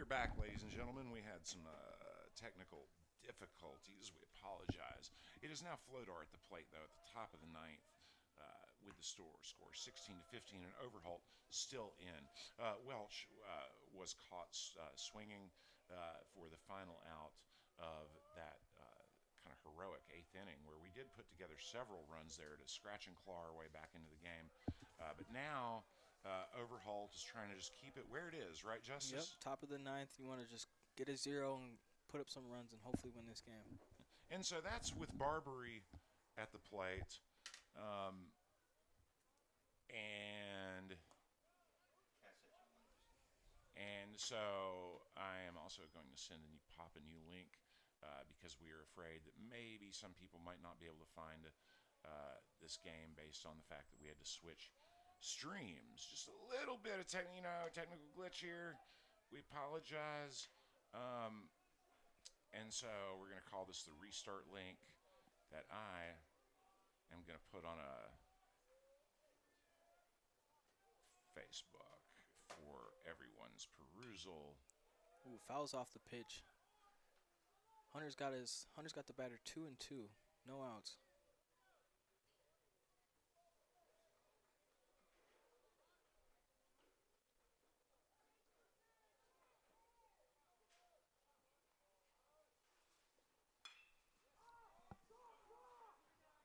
back, ladies and gentlemen. We had some technical difficulties. We apologize. It is now Flodar at the plate, though, at the top of the ninth with the score 16 to 15, and Overholt still in. Welch was caught swinging for the final out of that kind of heroic eighth inning, where we did put together several runs there to scratch and claw our way back into the game. But now Overholt is trying to just keep it where it is, right, Justice? Yep, top of the ninth. You want to just get a zero and put up some runs and hopefully win this game. And so that's with Barbary at the plate. And so I am also going to pop a new link because we are afraid that maybe some people might not be able to find this game based on the fact that we had to switch streams. Just a little bit of technical glitch here. We apologize. And so we're going to call this the restart link that I am going to put on a Facebook for everyone's perusal. Ooh, fouls off the pitch. Hunter's got the batter 2-2, no outs.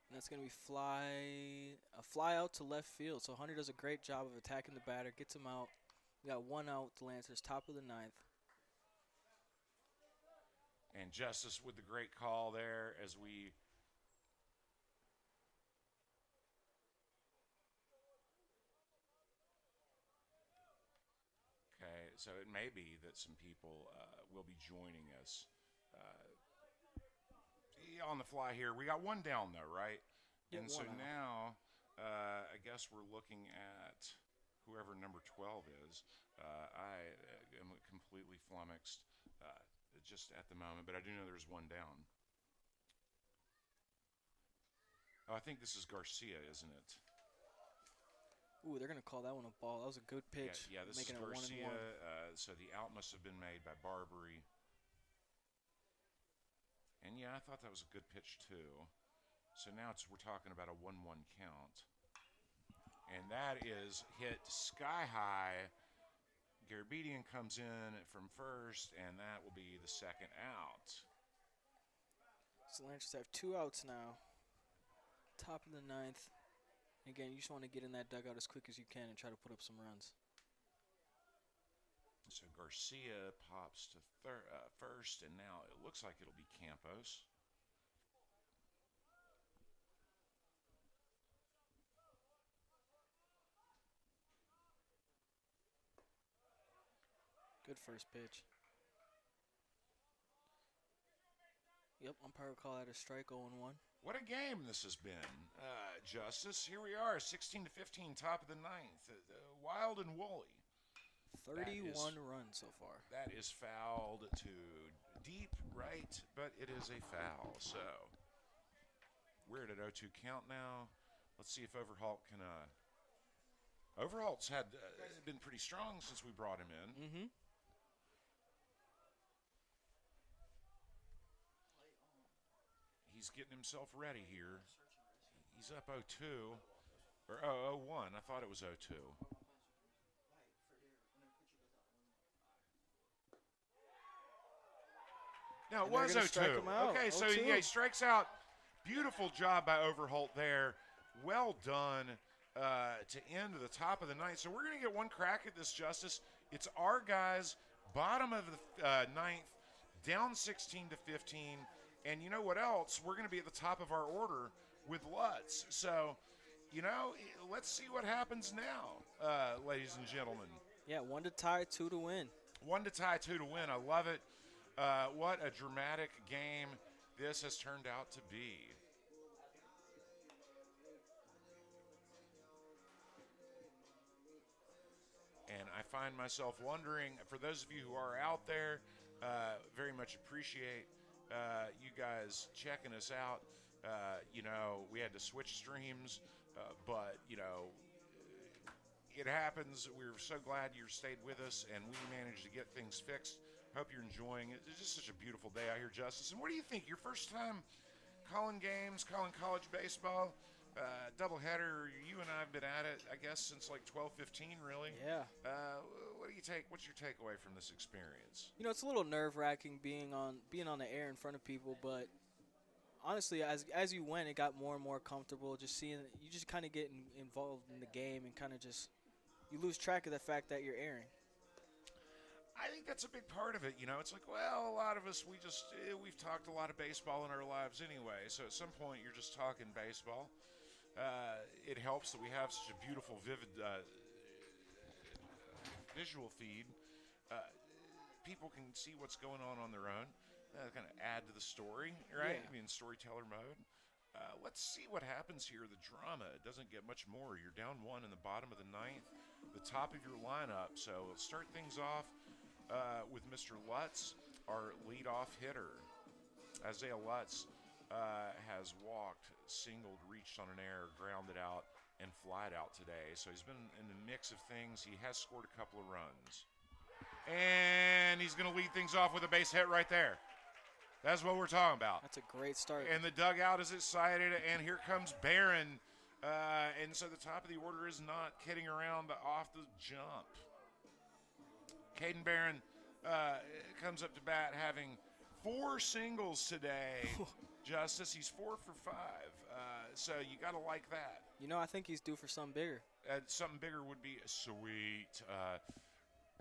And that's going to be a fly out to left field. So Hunter does a great job of attacking the batter, gets him out. We got one out to Lancers, top of the ninth. And Justice with the great call there as we okay, so it may be that some people will be joining us on the fly here. We got one down though, right? Yeah, and so now I guess we're looking at whoever number 12 is. I am completely flummoxed just at the moment, but I do know there's one down. Oh, I think this is Garcia, isn't it? Ooh, they're going to call that one a ball. That was a good pitch. Yeah, this is Garcia. So the out must have been made by Barbary. And yeah, I thought that was a good pitch too. So now we're talking about a 1-1 count. And that is hit sky high. Garabedian comes in from first, and that will be the second out. So Lancers have 2 outs now. Top of the ninth. Again, you just want to get in that dugout as quick as you can and try to put up some runs. So Garcia pops to first, and now it looks like it'll be Campos. Good first pitch. Yep, umpire will call that a strike, 0-1. What a game this has been, Justice. Here we are, 16 to 15, top of the ninth. Wild and woolly. 31 runs so far. That is fouled to deep right, but it is a foul. So we're at an 0-2 count now. Let's see if Overholt can. Overholt's had been pretty strong since we brought him in. Mm-hmm. He's getting himself ready here. He's up 0-2, or 0-1. I thought it was 0-2. No, it was 0-2. Okay, so yeah, he strikes out. Beautiful job by Overholt there. Well done to end the top of the ninth. So we're going to get one crack at this, Justice. It's our guys, bottom of the ninth, down 16 to 15. And you know what else? We're going to be at the top of our order with Lutz. So, let's see what happens now, ladies and gentlemen. Yeah, 1 to tie, 2 to win. 1 to tie, 2 to win. I love it. What a dramatic game this has turned out to be. And I find myself wondering, for those of you who are out there, very much appreciate you guys checking us out. We had to switch streams, but, it happens. We're so glad you stayed with us, and we managed to get things fixed Hope you're enjoying it. It's just such a beautiful day out here, Justice. And what do you think? Your first time calling games, calling college baseball, doubleheader. You and I have been at it, I guess, since like 12-15, really. Yeah. What do you take? What's your takeaway from this experience? You know, it's a little nerve-wracking being on the air in front of people, but honestly, as you went, it got more and more comfortable. Just seeing, you just kind of get involved in the game and kind of just you lose track of the fact that you're airing. I think that's a big part of it. You know, it's like, well, a lot of us, we've talked a lot of baseball in our lives anyway. So at some point, you're just talking baseball. It helps that we have such a beautiful, vivid visual feed. People can see what's going on their own. Kind of add to the story, right? Yeah. I mean, storyteller mode. Let's see what happens here. The drama, it doesn't get much more. You're down 1 in the bottom of the 9th, the top of your lineup. So we'll start things off with Mr. Lutz, our leadoff hitter. Isaiah Lutz has walked, singled, reached on an error, grounded out, and flied out today. So he's been in the mix of things. He has scored a couple of runs. And he's going to lead things off with a base hit right there. That's what we're talking about. That's a great start. And the dugout is excited, and here comes Barron. And so the top of the order is not kidding around off the jump. Caden Barron comes up to bat having 4 singles today. Justice, he's 4 for 5. So you got to like that. You know, I think he's due for something bigger. Something bigger would be sweet.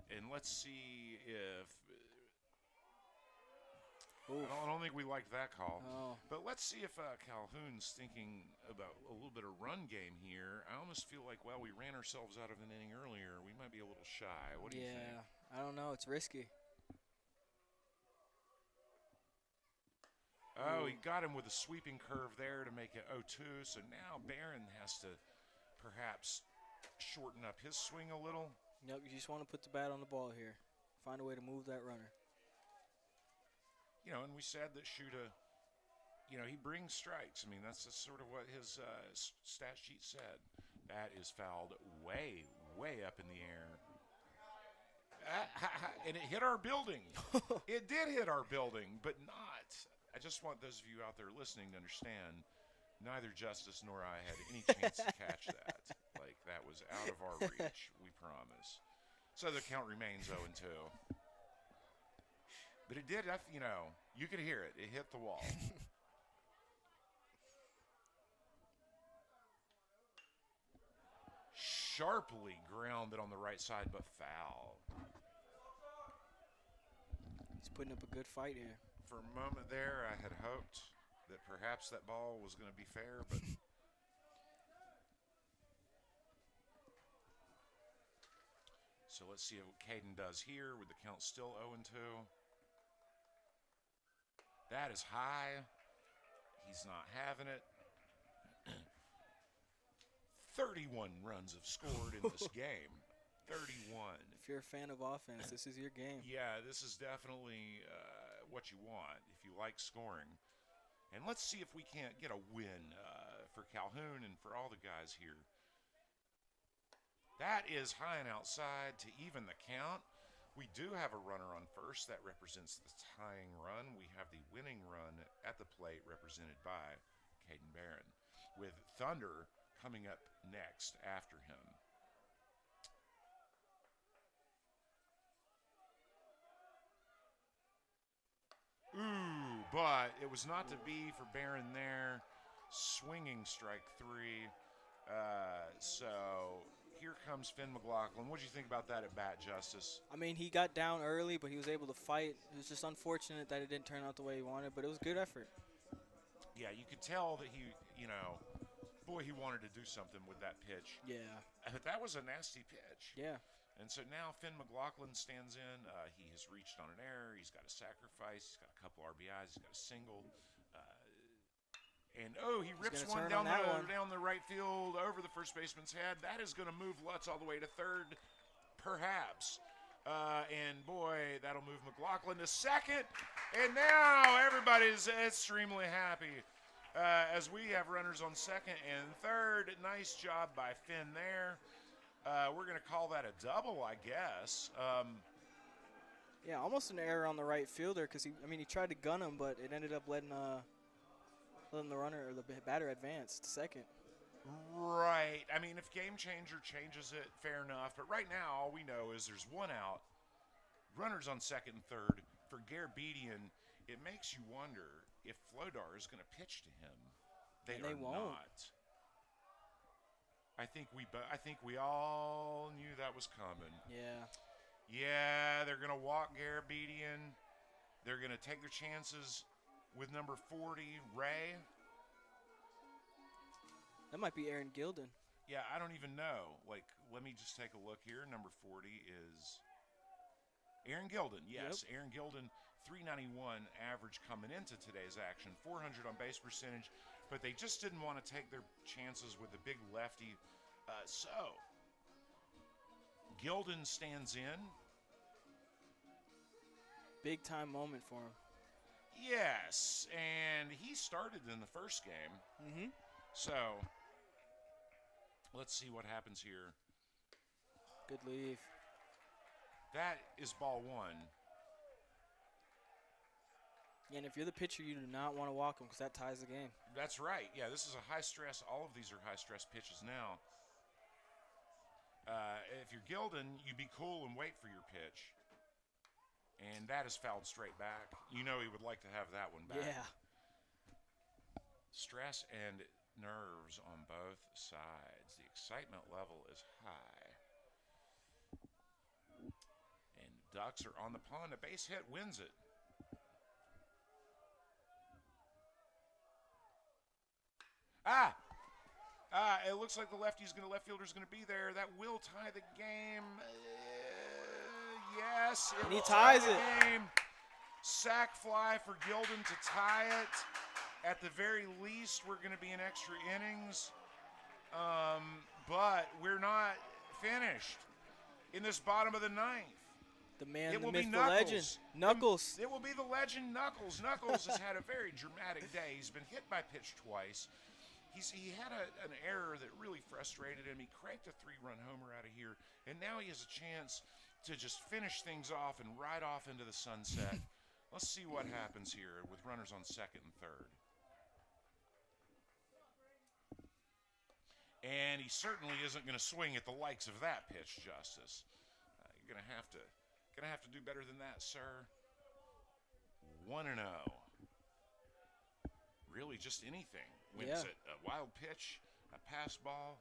And let's see if I don't think we liked that call. Oh. But let's see if Calhoun's thinking about a little bit of run game here. I almost feel like, well, we ran ourselves out of an inning earlier. We might be a little shy. What do you think? Yeah, I don't know. It's risky. Oh, he got him with a sweeping curve there to make it 0-2. So now Barron has to perhaps shorten up his swing a little. Yep, you just want to put the bat on the ball here. Find a way to move that runner. You know, and we said that Shuta, you know, he brings strikes. I mean, that's sort of what his stat sheet said. That is fouled way, way up in the air. And it hit our building. It did hit our building, but not. I just want those of you out there listening to understand neither Justice nor I had any chance to catch that. Like, that was out of our reach, we promise. So the count remains 0-2. But it did, you know, you could hear it. It hit the wall. Sharply grounded on the right side, but foul. He's putting up a good fight here. For a moment there, I had hoped that perhaps that ball was going to be fair, but so let's see what Caden does here with the count still 0-2. That is high. He's not having it. 31 runs have scored in this game. 31. If you're a fan of offense, this is your game. Yeah, this is definitely what you want if you like scoring. And let's see if we can't get a win for Calhoun and for all the guys here. That is high and outside to even the count. We do have a runner on first. That represents the tying run. We have the winning run at the plate represented by Caden Barron, with Thunder coming up next after him. Ooh, but it was not to be for Barron there. Swinging strike 3. So here comes Finn McLaughlin. What did you think about that at bat, Justice? I mean, he got down early, but he was able to fight. It was just unfortunate that it didn't turn out the way he wanted, but it was a good effort. Yeah, you could tell that he, you know, boy, he wanted to do something with that pitch. Yeah. But that was a nasty pitch. Yeah. And so now Finn McLaughlin stands in. He has reached on an error. He's got a sacrifice. He's got a couple RBIs. He's got a single. And, he rips one down the right field over the first baseman's head. That is going to move Lutz all the way to third, perhaps. And, boy, that'll move McLaughlin to second. And now everybody's extremely happy as we have runners on second and third. Nice job by Finn there. We're going to call that a double, I guess. Yeah, almost an error on the right fielder because he tried to gun him, but it ended up letting the runner or the batter advance to second. Right. I mean, if Game Changer changes it, fair enough. But right now, all we know is there's one out, runners on second and third. For Garabedian, it makes you wonder if Flodar is going to pitch to him. They won't. Not. I think we all knew that was coming. Yeah. Yeah, they're going to walk Garabedian. They're going to take their chances with number 40, Ray. That might be Aaron Gilden. Yeah, I don't even know. Like, let me just take a look here. Number 40 is Aaron Gilden. Yes, yep. Aaron Gilden, 391 average coming into today's action, 400 on base percentage, but they just didn't want to take their chances with the big lefty. So, Gilden stands in. Big time moment for him. Yes, and he started in the first game. Mm-hmm. So, let's see what happens here. Good leave. That is ball one. And if you're the pitcher, you do not want to walk him because that ties the game. That's right. Yeah, this is a high stress. All of these are high stress pitches now. If you're Gilden, you be cool and wait for your pitch. And that is fouled straight back. You know he would like to have that one back. Yeah. Stress and nerves on both sides. The excitement level is high. And Ducks are on the pond. A base hit wins it. It looks like the left fielder's going to be there. That will tie the game. Yes, and he ties it. Game. Sack fly for Gilden to tie it. At the very least, we're going to be in extra innings. But we're not finished in this bottom of the ninth. The man, the myth, the legend, Knuckles. It will be the legend, Knuckles. Knuckles has had a very dramatic day. He's been hit by pitch twice. He had an error that really frustrated him. He cranked a 3-run homer out of here, and now he has a chance to just finish things off and ride off into the sunset. Let's see what happens here with runners on second and third. And he certainly isn't going to swing at the likes of that pitch, Justice. You're going to have to do better than that, sir. 1-0. Really, just anything. Wins it. A wild pitch, a pass ball,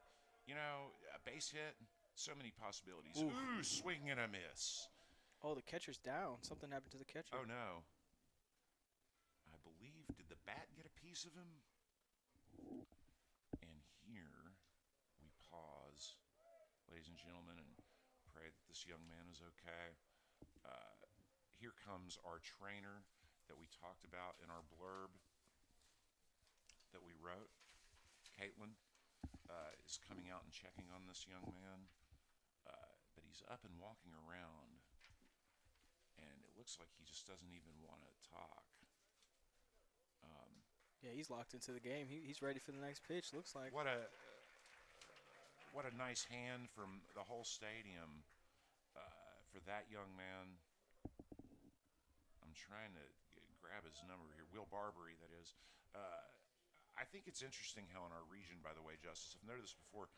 a base hit. So many possibilities. Ooh, swing and a miss. Oh, the catcher's down. Something happened to the catcher. Oh, no. I believe, did the bat get a piece of him? And here we pause, ladies and gentlemen, and pray that this young man is okay. Here comes our trainer that we talked about in our blurb that we wrote. Caitlin is coming out and checking on this young man, but he's up and walking around, and it looks like he just doesn't even want to talk. Yeah, he's locked into the game. He's ready for the next pitch, looks like. What a nice hand from the whole stadium for that young man. I'm trying to grab his number here. Will Barbary, that is. I think it's interesting how in our region, by the way, Justice, I've noticed this before,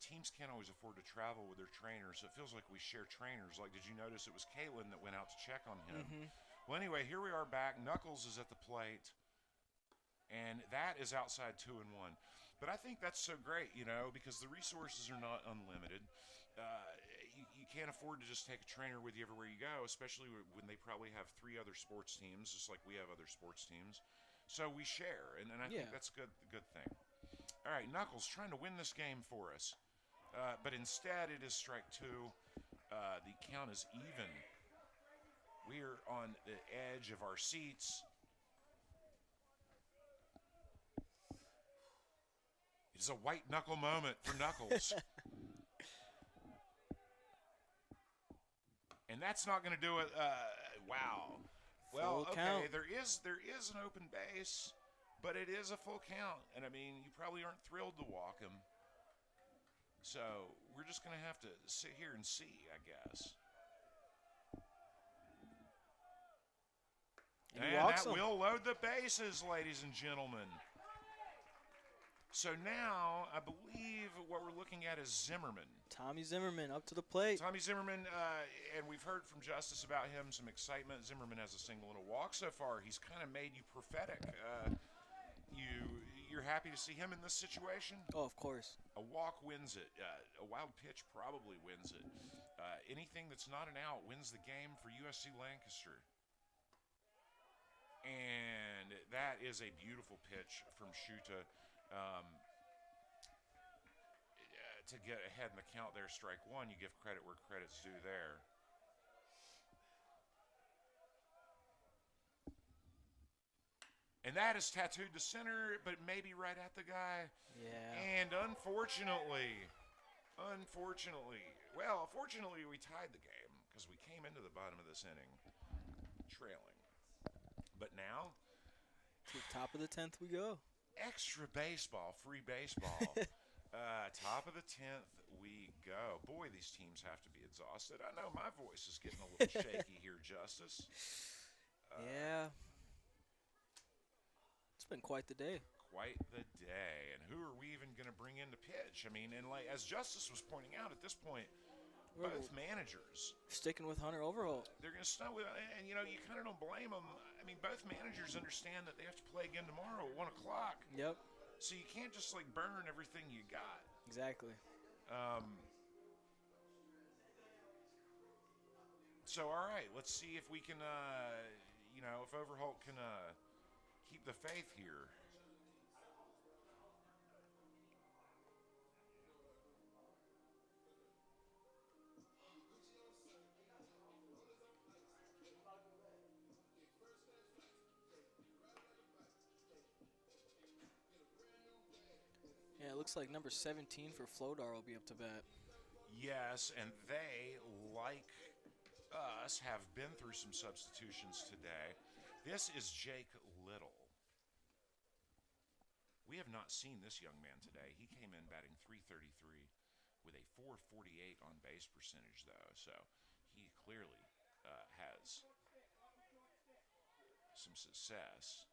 teams can't always afford to travel with their trainers, so it feels like we share trainers. Like, did you notice it was Caitlin that went out to check on him? Mm-hmm. Well, anyway, here we are back. Knuckles is at the plate, and that is outside 2-1. But I think that's so great, because the resources are not unlimited. You can't afford to just take a trainer with you everywhere you go, especially when they probably have 3 other sports teams, just like we have other sports teams. So we share, and I think that's a good thing. All right, Knuckles trying to win this game for us. But instead, it is strike 2. The count is even. We're on the edge of our seats. It's a white knuckle moment for Knuckles. And that's not going to do it. Wow. Well, okay, count. there is an open base, but it is a full count. And, you probably aren't thrilled to walk him. So we're just going to have to sit here and see, I guess. And he And walks that him. will load the bases, ladies and gentlemen. So now, I believe what we're looking at is Zimmerman. Tommy Zimmerman up to the plate. Tommy Zimmerman, and we've heard from Justice about him, some excitement. Zimmerman has a single and a walk so far. He's kind of made you prophetic. You're happy to see him in this situation? Oh, of course. A walk wins it. A wild pitch probably wins it. Anything that's not an out wins the game for USC Lancaster. And that is a beautiful pitch from Shuta. To get ahead in the count there, strike one, you give credit where credit's due there. And that is tattooed to center, but maybe right at the guy. Yeah. And unfortunately, fortunately we tied the game because we came into the bottom of this inning trailing. But now, To the top of the 10th we go. extra baseball, free baseball. Top of the 10th we go. Boy, these teams have to be exhausted. I know my voice is getting a little shaky here, Justice. Yeah. It's been quite the day. Quite the day. And who are we even going to bring in to pitch? I mean, and like as Justice was pointing out at this point, both managers. Sticking with Hunter Overholt. They're going to start with, and you know, you kind of don't blame them. I mean, both managers understand that they have to play again tomorrow at 1 o'clock. Yep. So you can't just like burn everything you got. Exactly. So all right, let's see if we can, if Overholt can keep the faith here. Yeah, it looks like number 17 for Flodar will be up to bat. Yes, and they, like us, have been through some substitutions today. This is Jake Little. We have not seen this young man today. He came in batting .333 with a .448 on base percentage, though. So he clearly has some success.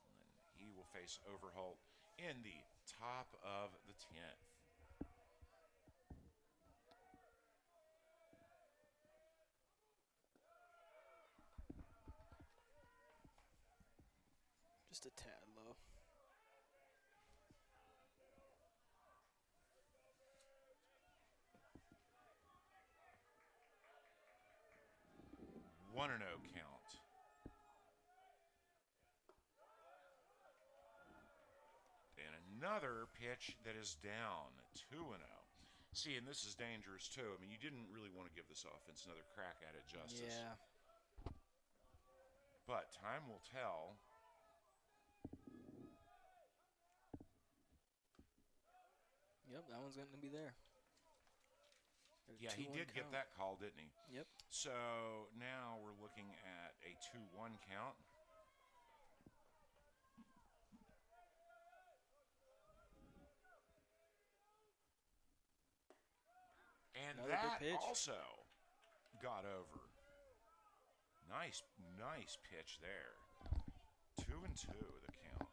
And he will face Overholt in the top of the 10th. Just a tad low. One and 0 count. And another pitch that is down 2 and 0. See, and this is dangerous too. I mean, you didn't really want to give this offense another crack at it, Justice. Yeah. But time will tell. Yep, that one's going to be there. Yeah, he did get that call, didn't he? Yep. So now we're looking at a 2-1 count. And Another that good pitch. also got over. Nice pitch there. 2 and 2 the count.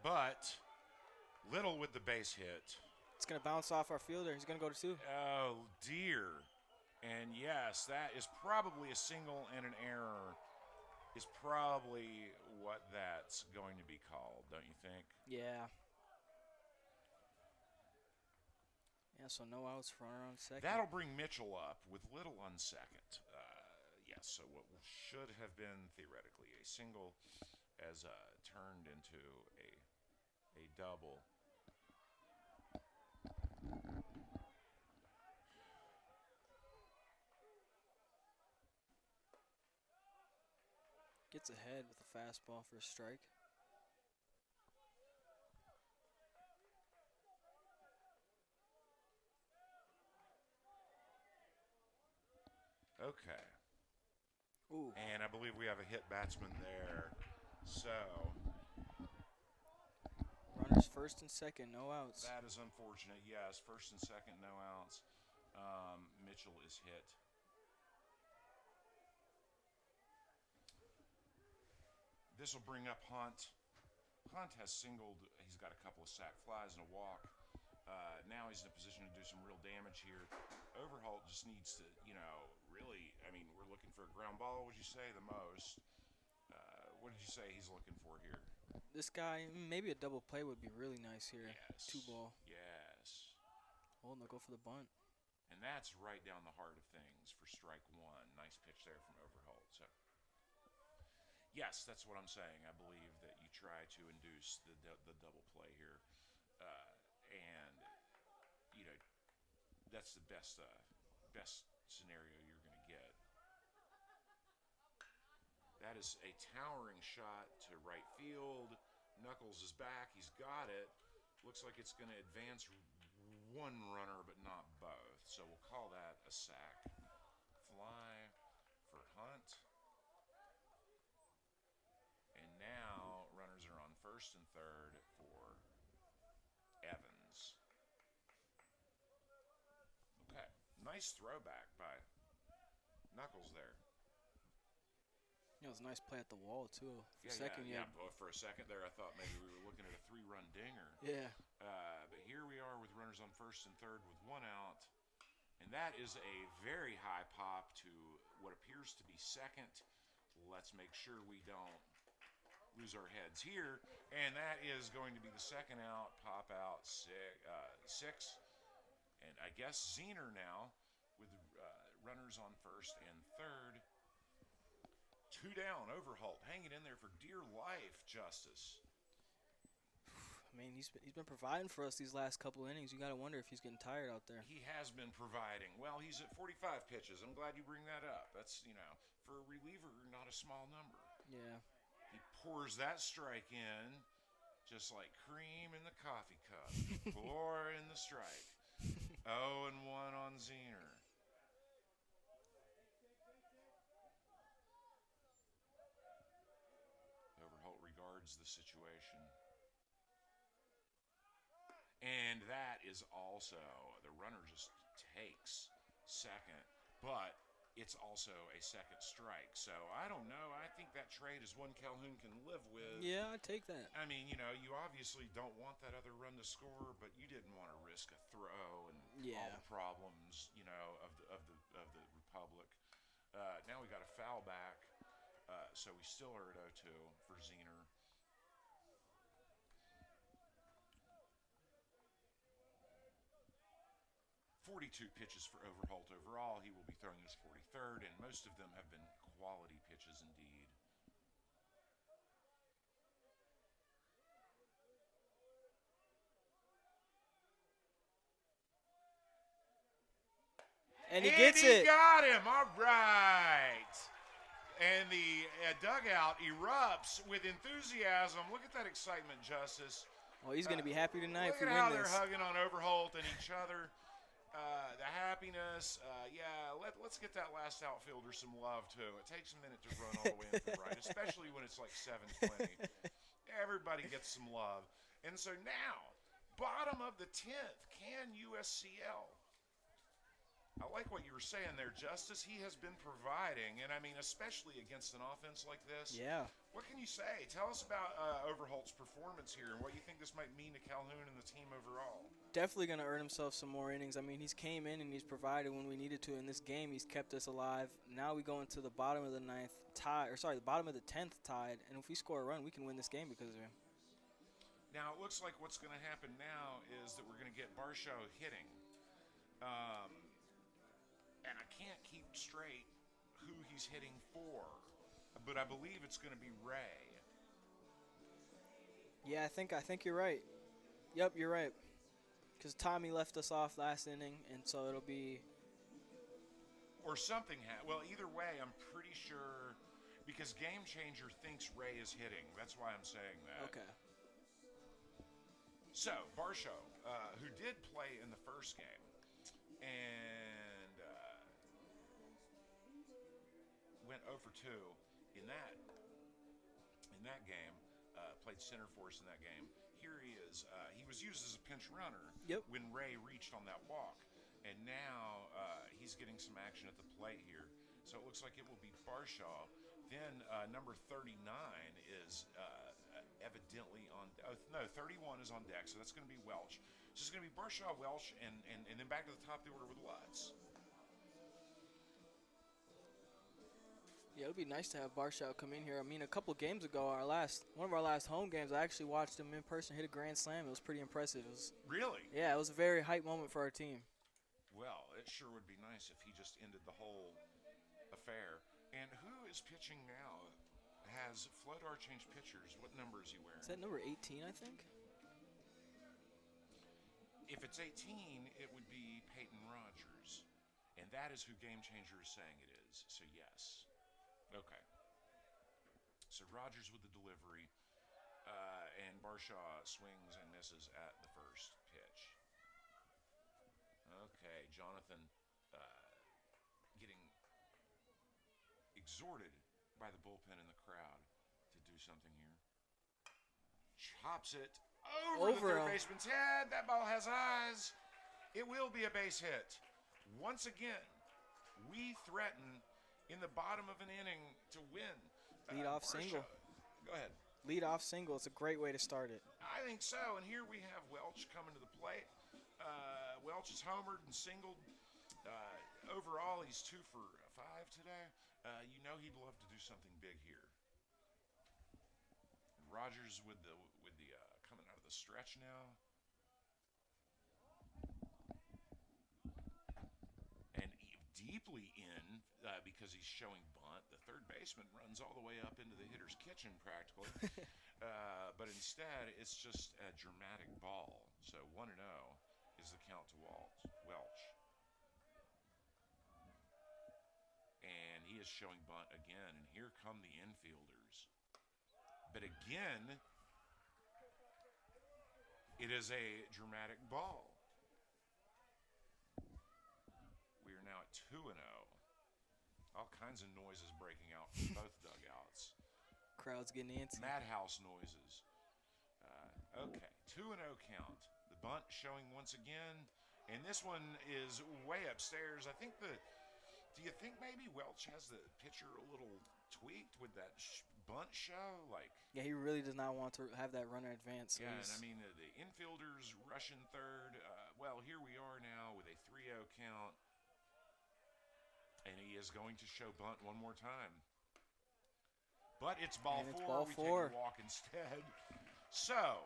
But Little with the base hit. It's going to bounce off our fielder. He's going to go to 2. Oh, dear. And yes, that is probably a single and an error is probably what that's going to be called, don't you think? Yeah. Yeah, so no outs for runner on second. That'll bring Mitchell up with Little on second. Yes, so what should have been theoretically a single has turned into a double. Gets ahead with a fastball for a strike. Okay. Ooh. And I believe we have a hit batsman there. So, Runners first and second, no outs. That is unfortunate. Yes, first and second, no outs. Mitchell is hit. This will bring up Hunt. Hunt has singled. He's got a couple of sac flies and a walk. Now he's in a position to do some real damage here. Overholt just needs to, really, we're looking for a ground ball, would you say, the most? What did you say he's looking for here? This guy, maybe a double play would be really nice here. Yes. 2-ball. Yes. Oh, and they'll go for the bunt. And that's right down the heart of things for strike one. Nice pitch there from Overholt. So, yes, that's what I'm saying. I believe that you try to induce the double play here. And, that's the best scenario you're going to get. That is a towering shot to right field. Knuckles is back. He's got it. Looks like it's going to advance one runner, but not both. So we'll call that a sac fly for Hunt. And now runners are on first and third for Evans. Okay, nice throwback by Knuckles there. It was a nice play at the wall, too. For a second there, I thought maybe we were looking at a 3-run dinger. Yeah. But here we are with runners on first and third with 1 out. And that is a very high pop to what appears to be second. Let's make sure we don't lose our heads here. And that is going to be the second out, pop out 6. And I guess Zener now with runners on first and third. 2 down, Overholt hanging in there for dear life, Justice. He's been providing for us these last couple innings. You got to wonder if he's getting tired out there. He has been providing. Well, he's at 45 pitches. I'm glad you bring that up. That's, for a reliever, not a small number. Yeah. He pours that strike in just like cream in the coffee cup. Pour in the strike. 0-1 on Zener. The situation. And that is also, the runner just takes second, but it's also a second strike. So I don't know. I think that trade is one Calhoun can live with. Yeah, I take that. You obviously don't want that other run to score, but you didn't want to risk a throw and all the problems, of the Republic. Now we got a foul back, so we still are at 0-2 for Zener. 42 pitches for Overholt overall. He will be throwing his 43rd, and most of them have been quality pitches indeed. And he gets it. He got him. All right. And the dugout erupts with enthusiasm. Look at that excitement, Justice. Well, he's going to be happy tonight if we win this. Look at how they're hugging on Overholt and each other. The happiness. Let's get that last outfielder some love, too. It takes a minute to run all the way into the right, especially when it's like 7:20. Everybody gets some love. And so now, bottom of the 10th, can USCL? I like what you were saying there, Justice. He has been providing, and especially against an offense like this. Yeah. What can you say? Tell us about Overholt's performance here and what you think this might mean to Calhoun and the team overall. Definitely going to earn himself some more innings. He's came in and he's provided when we needed to. In this game, he's kept us alive. Now we go into the bottom of the the bottom of the 10th tied, and if we score a run, we can win this game because of him. Now, it looks like what's going to happen now is that we're going to get Barshow hitting. And I can't keep straight who he's hitting for, but I believe it's going to be Ray. Yeah, I think you're right. Yep, you're right. Because Tommy left us off last inning, and so it'll be. Or something. Well, either way, I'm pretty sure because Game Changer thinks Ray is hitting. That's why I'm saying that. Okay. So Barshow, who did play in the first game, and went 0 for 2 in that game, played center for us in that game. here he is. He was used as a pinch runner Yep. when Ray reached on that walk. And now he's getting some action at the plate here. So it looks like it will be Barshaw. Then number 39 is evidently on. No, 31 is on deck. So that's going to be Welch. So it's going to be Barshaw, Welch, and then back to the top of the order with Lutz. Yeah, it would be nice to have Barshaw come in here. I mean, a couple games ago, one of our last home games, I actually watched him in person hit a grand slam. It was pretty impressive. Really? Yeah, it was a very hype moment for our team. Well, it sure would be nice if he just ended the whole affair. And who is pitching now? Has Flodar changed pitchers? What number is he wearing? Is that number 18, I think? If it's 18, it would be Peyton Rogers. And that is who Game Changer is saying it is. So, yes. Okay. So, Rogers with the delivery. And Barshaw swings and misses at the first pitch. Okay, Jonathan getting exhorted by the bullpen in the crowd to do something here. Chops it over the third baseman's head. That ball has eyes. It will be a base hit. Once again, we threaten in the bottom of an inning to win. Lead-off single. Go ahead. Lead-off single. It's a great way to start it. I think so. And here we have Welch coming to the plate. Welch is homered and singled. Overall, he's 2 for 5 today. You know he'd love to do something big here. Rogers with the coming out of the stretch now. And deeply in because he's showing bunt. The third baseman runs all the way up into the hitter's kitchen practically. But instead, it's just a dramatic ball. So 1-0 is the count to Welch. And he is showing bunt again. And here come the infielders. But again, it is a dramatic ball. We are now at 2-0. All kinds of noises breaking out from both dugouts. Crowd's getting antsy. Madhouse noises. Okay, 2-0 count. The bunt showing once again. And this one is way upstairs. Do you think maybe Welch has the pitcher a little tweaked with that bunt show? Yeah, he really does not want to have that runner advance. Yeah, and I mean, the infielders rushing third. Here we are now with a 3-0 count. And he is going to show bunt one more time. But it's ball 4. We take a walk instead. So,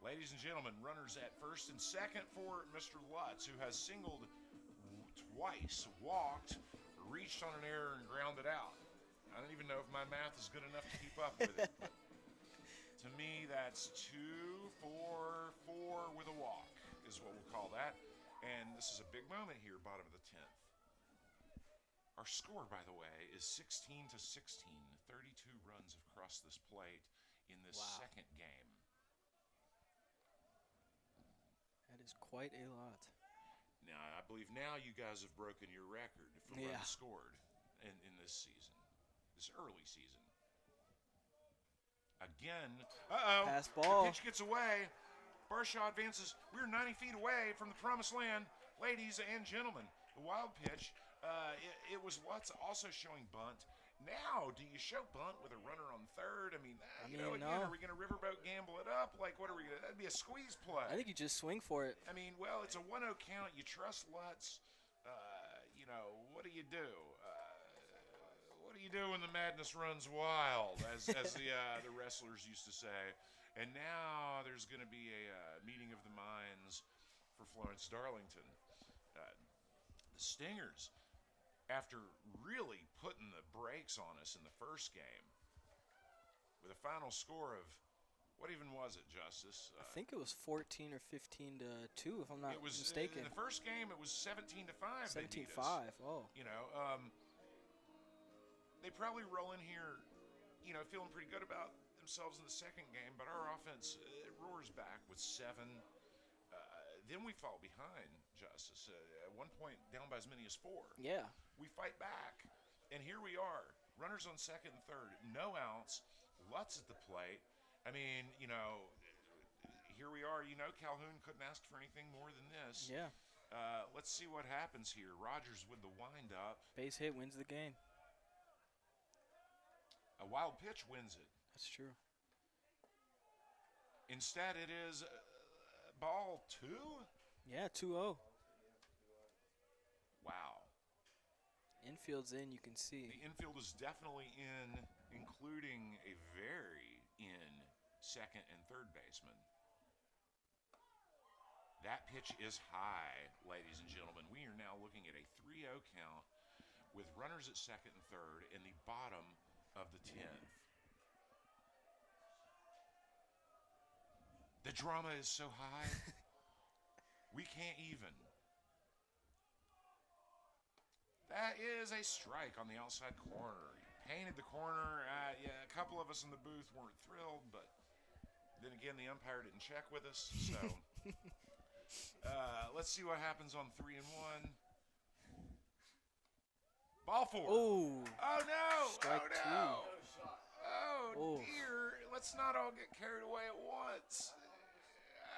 ladies and gentlemen, runners at first and second for Mr. Lutz, who has singled twice, walked, reached on an error, and grounded out. I don't even know if my math is good enough to keep up with it. But to me, that's 2-4-4 with a walk is what we'll call that. And this is a big moment here, bottom of the 10th. Our score, by the way, is 16-16. 32 runs have crossed this plate in this second game. That is quite a lot. Now, I believe now you guys have broken your record for runs scored in this season, this early season. Again, pass ball. The pitch gets away. Barshaw advances. We're 90 feet away from the promised land. Ladies and gentlemen, the wild pitch. It was Lutz also showing bunt. Now, do you show bunt with a runner on third? Are we going to riverboat gamble it up? What are we going to? That'd be a squeeze play. I think you just swing for it. It's a 1-0 count. You trust Lutz. What do you do? What do you do when the madness runs wild, as the wrestlers used to say? And now there's going to be a meeting of the minds for Florence Darlington. The Stingers, after really putting the brakes on us in the first game, with a final score of, what even was it, Justice? I think it was 14 or 15-2, if I'm not mistaken. In the first game, it was 17-5. 17-5. Oh. They probably roll in here, feeling pretty good about themselves in the second game, but our offense it roars back with 7. Then we fall behind, Justice. At one point, down by as many as 4. Yeah. We fight back, and here we are. Runners on second and third, no outs. Lutz at the plate. here we are. You know, Calhoun couldn't ask for anything more than this. Yeah. Let's see what happens here. Rogers with the windup. Base hit wins the game. A wild pitch wins it. That's true. Instead, it is ball 2. Yeah, 2-0. Wow. Infield's in, you can see. The infield is definitely in, including a very in second and third baseman. That pitch is high, ladies and gentlemen. We are now looking at a 3-0 count with runners at second and third in the bottom of the 10th. The drama is so high, we can't even. That is a strike on the outside corner. He painted the corner. Yeah, a couple of us in the booth weren't thrilled, but then again, the umpire didn't check with us. So let's see what happens on 3-1. Ball 4. Oh. Oh no! Strike oh no! Oh dear! Let's not all get carried away at once.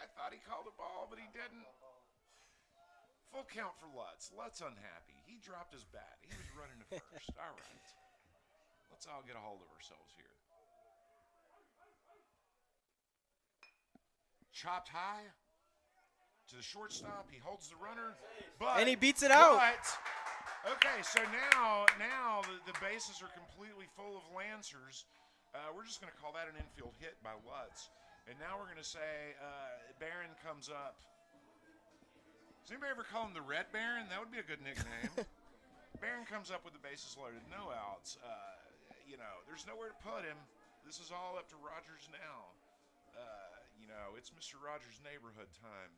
I thought he called a ball, but he didn't. Full count for Lutz. Lutz unhappy. He dropped his bat. He was running to first. All right. Let's all get a hold of ourselves here. Chopped high to the shortstop. He holds the runner. And he beats it out. Okay, so now the bases are completely full of Lancers. We're just going to call that an infield hit by Lutz. And now we're going to say Barron comes up. Does anybody ever call him the Red Baron? That would be a good nickname. Barron comes up with the bases loaded, no outs. There's nowhere to put him. This is all up to Rogers now. It's Mr. Rogers' neighborhood time.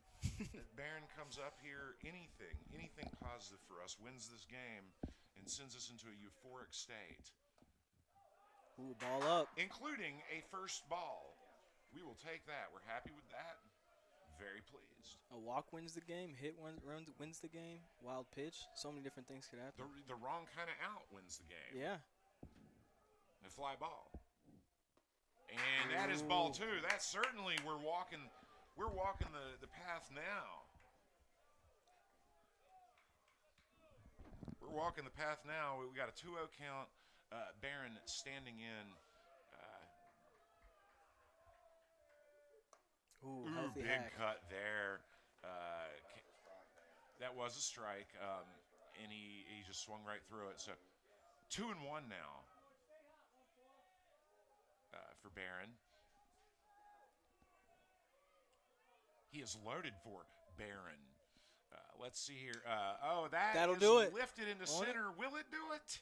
Barron comes up here. Anything positive for us wins this game and sends us into a euphoric state. Ooh, ball up. Including a first ball. We will take that. We're happy with that. Very pleased. A walk wins the game. Hit wins the game. Wild pitch. So many different things could happen. The wrong kind of out wins the game. Yeah. A fly ball. And that is ball 2. That's certainly we're walking the path now. We're walking the path now. We got a 2-0 count. Barron standing in. Big hack. cut there. That was a strike, and he just swung right through it. So 2-1 now for Barron. He is loaded for Barron. Let's see here. That'll do it. Lifted into center. Will it do it?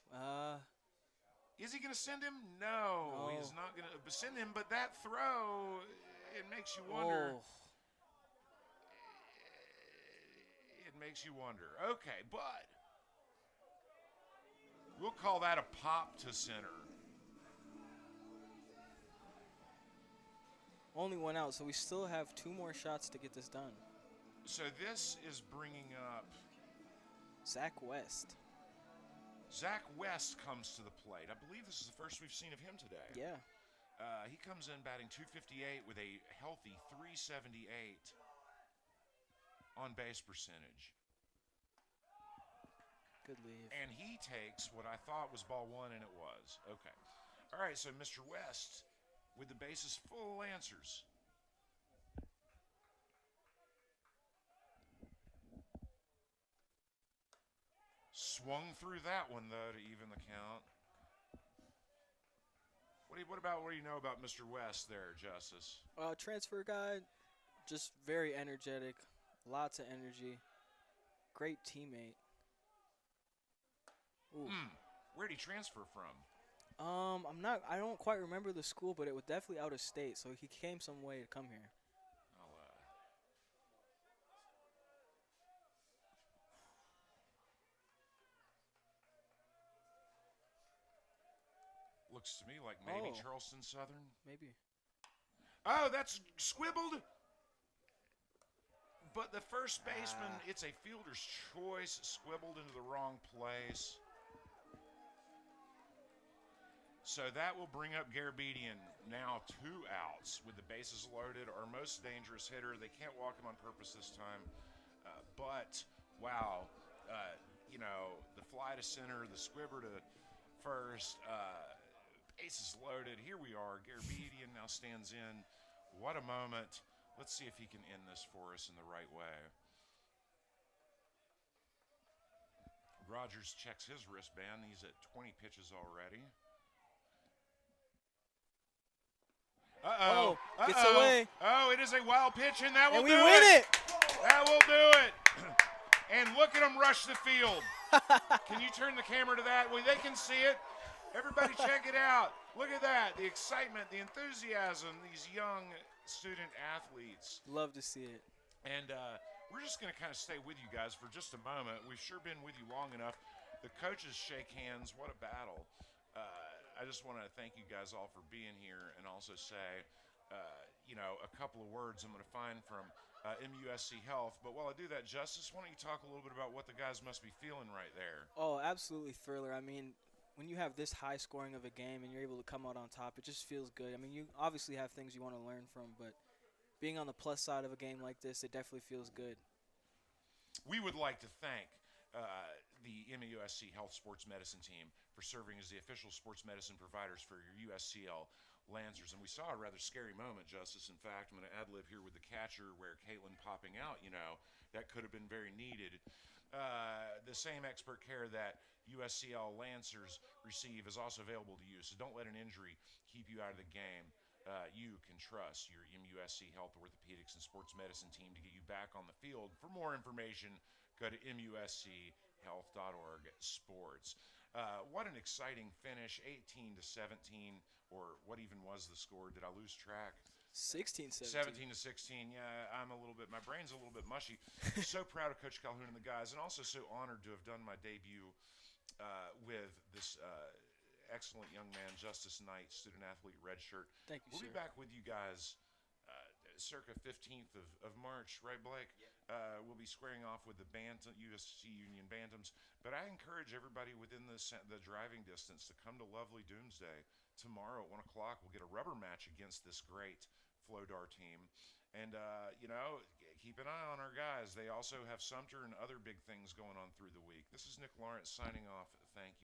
Is he going to send him? No, he's not going to send him. But that throw, it makes you wonder. It makes you wonder. Okay, but we'll call that a pop to center. Only one out, so we still have 2 more shots to get this done. So this is bringing up Zach West. Zach West comes to the plate. I believe this is the first we've seen of him today. Yeah. He comes in batting .258 with a healthy .378 on base percentage. Good lead. And he takes what I thought was ball 1, and it was. Okay. All right, so Mr. West with the bases full of Lancers. Swung through that one, though, to even the count. What do you know about Mr. West there, Justice? Transfer guy, just very energetic, lots of energy, great teammate. Ooh. Where'd he transfer from? I don't quite remember the school, but it was definitely out of state, so he came some way to come here. Looks to me like maybe Oh. Charleston Southern. Maybe. Oh, that's squibbled. But the first baseman, it's a fielder's choice, squibbled into the wrong place. So that will bring up Garabedian now 2 outs with the bases loaded. Our most dangerous hitter. They can't walk him on purpose this time. But, wow, the fly to center, the squibber to first, bases loaded. Here we are. Garabedian now stands in. What a moment. Let's see if he can end this for us in the right way. Rogers checks his wristband. He's at 20 pitches already. Uh-oh. Gets away. Oh, it is a wild pitch, and that will And do we win it. That will do it. And look at them rush the field. Can you turn the camera to that? Well, they can see it. Everybody check it out. Look at that. The excitement, the enthusiasm, these young student athletes. Love to see it. And we're just going to kind of stay with you guys for just a moment. We've sure been with you long enough. The coaches shake hands. What a battle. I just want to thank you guys all for being here and also say, a couple of words I'm going to find from MUSC Health. But while I do that, Justice, why don't you talk a little bit about what the guys must be feeling right there? Oh, absolutely thriller. I mean, when you have this high scoring of a game and you're able to come out on top, it just feels good. I mean, you obviously have things you want to learn from, but being on the plus side of a game like this, it definitely feels good. We would like to thank the MUSC Health Sports Medicine team for serving as the official sports medicine providers for your USCL Lancers. And we saw a rather scary moment, Justice. In fact, I'm going to ad-lib here with the catcher where Caitlin popping out, that could have been very needed. The same expert care that USCL Lancers receive is also available to you. So don't let an injury keep you out of the game. You can trust your MUSC Health Orthopedics and Sports Medicine team to get you back on the field. For more information, go to muschealth.org/sports. What an exciting finish, 18-17, or what even was the score? Did I lose track? 16-17. 17-16. Yeah, my brain's a little bit mushy. So proud of Coach Calhoun and the guys, and also so honored to have done my debut with this excellent young man, Justice Knight, student-athlete, redshirt. Thank you, We'll be back with you guys circa 15th of March, right, Blake? Yep. We'll be squaring off with the USC Union Bantams. But I encourage everybody within the driving distance to come to lovely Doomsday. Tomorrow at 1 o'clock, we'll get a rubber match against this great Flodar team. And, keep an eye on our guys. They also have Sumter and other big things going on through the week. This is Nick Lawrence signing off. Thank you.